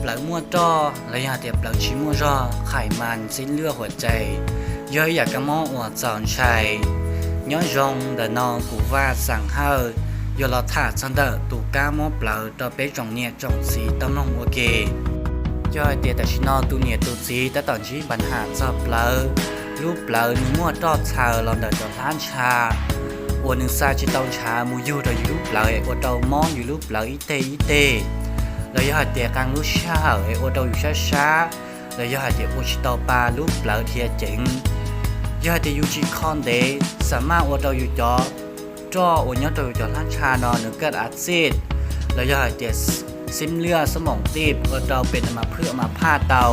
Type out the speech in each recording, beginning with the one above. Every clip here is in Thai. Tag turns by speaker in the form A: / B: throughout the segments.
A: ปลักมั่วจ้อระยะเดียบปลักชิมั่วจ้อไขมันสิ้นเลือดหัวใจย่อยอยากกระมออวดจอนชัยย้อนยงเดนองกูว่าสั่งเฮอยอลถาจันเดตูก้ามอเปล่าต่อไปจงเนี่ยจงสีต้องน้องโอเคย่อยเดียแต่ชินอตูเนี่ยตูสีแต่ตอนชี้ปัญหาจะเปล่ารูปเปล่าหนึ่งมั่วจ้อชาลองเดจอล้านชาวันหนึ่งซาจิตองชามูยูเดอยู่รูปเปล่าไอโอเดมองอยู่รูปเปล่าอีเตแล้วย่อเดียกังรู้ชาไอโอเดอยู่ช้าแล้วย่อเดียอุชิตอปารูปเปล่าเทียเจ๋งย่อเดียยูจิคอนเดสามารถโอเดอยู่จ่อโอเนาะตัวอยู่จ่อล้านชานอนหนึ่งเกิดอาซิดแล้วย่อเดียซิมเลือสมองตีบโอเดเป็นมาเพื่อมาผ้าเตา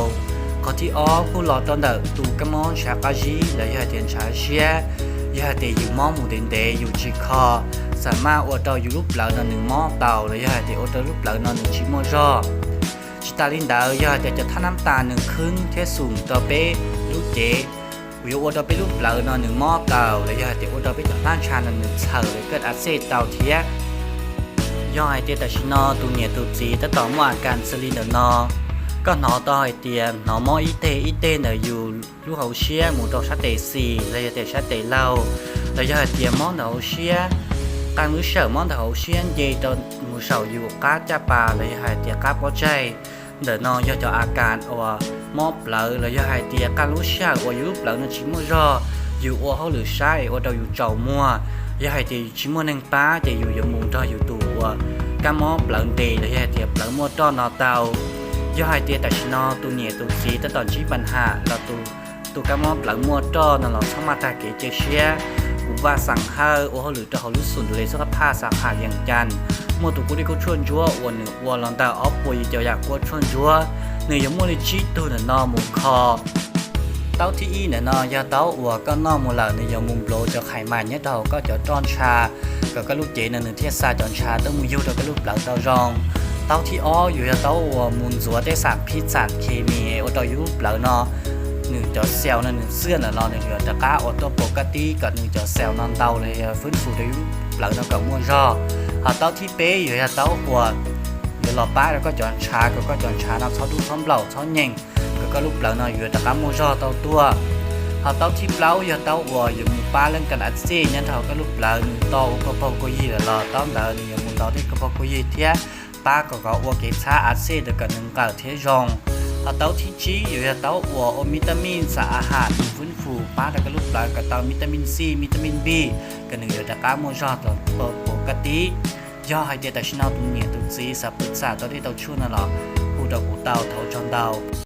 A: ข้อที่ผู้หลอดตอนเด็กตูกมอนชากาจีแล้วย่อเดียชาเชียย่อเดียอยู่มอมูเดนเดอยู่จิคอสามารถโอเดอยู่รูปเปล่านอนหนึ่งหม้อเตาแล้วย่อเดียโอเดรูปเปล่านอนหนึ่งชิโมจ่อชิตาลินดาย่อเดียจะท่าน้ำตาหนึ่งครึ่งเทสูงต่อเป้ลูกเจวิวโอเดไปรูปเปล่านอนหนึ่งหม้อเตาแล้วย่อเดียโอเดไปจากล้านชานอนหนึ่งเฉลเกิดอาเซเตาเทียย่อไอเดียแต่ชินอตูเนียตูจีแต่ต่อมาการสลินเดนอก็นอต่อไอเดียนอมออีเตเนอยู่ลูกเขาเชียหมูดอกชาเตซีแล้วย่อเดียชาเตเล่าแล้วย่อเดียมอนเดาเชียการรู้เชื่อมอนเดาเชียนเยตอนมูเสาอยู่ก้าจะปาแล้วย่อเดียก้าพอใจเดินนอย่อจะอาการว่ามอบเปล่าแล้วย่อเดียการรู้เชื่อว่าอยู่เปล่านั่นชิมัวรออยู่ว่าเขาหรือใช่ว่าเราอยู่เจ้ามัวย่อเดียชิมัวนังป้าจะอยู่ยมุงรออยู่ตัวการมอบเปล่าเดย์แล้วย่อเดียเปล่ามัวต้อนนอเตาย่อเดียแต่ชินอตัวเนี่ยตัวซีแต่ตอนชี้ปัญหาเราตัวการมอบเปล่ามัวต้อนเราเข้ามาตาเกเจเชียอุบาสังเฮอโอ้เขาหรือเขารู้สุนเลยสักผ้าสาขาอย่างจันมัวตัวกูได้ก็ชวนจัววันหนึ่งวันหลังตาออฟป่วยจะอยากกวดชวนจัวเนื้อยังมัวเลยชี้ตัวเนื้อนอมุคอเต้าที่อีเนื้อนอยาเต้าอัวก็นอมูหลังเนื้อยังมุมโบจะไขมันเนี่ยเราก็จะจอนชาก็ลูกเจนหนึ่งเทียซาจอนชาต้องมูยูเราก็ลูกเปล่าเต้ารองเต้าที่อ้ออยู่ยาเต้าอัวมุนจัวได้สารพิษสารเคมีโอต่อยูเปล่านอหนึ่งจอเซลล์นั่นหนึ่งเสื้อน่ะนอนหนึ่งจะก้าออโต้ปกติกับหนึ่งจอเซลล์นอนเตาเลยฟื้นฟูได้เปล่านอกับม้วนรอเต้าที่เป๊ะอยู่ยาเต้าอัวเดี๋ยวรอป้าแล้วก็จอนชาก็จอนชาน้ำเขาดูท้องเปล่าท้องเย่งก็ลูกเปล่านออยู่แต่ก้าม้วนรอเต้าตัวเต้าที่เปล่าอยู่เต้าอัวอยู่มูป้าเรื่องกันอัดซีเนี่ยเท่าก็ลูกเปล่าโตก็พอกุยแล้วรอต้อเดินอยู่มูโตที่ก็พอกุยเทียป้าก็อัวเกชาอัดซีเด็กกันหนึ่งเก่าเทียจงเต้าที่จีอยู่เต้าอัวอมิตามินสารอาหารฟื้นฟูป้าแล้วก็ลูกปลากับเต้าวิตามินซีวิตามินบีกันหนึ่งอยู่แต่ก้าโมจอตัวปกติย่อให้เดียแต่ชินเอาตัวเนี่ยตัวซีสับปึกษาตัวที่เต้าชูนั่นหรอผู้ดอกผู้เต้าเท้าจอนเต้า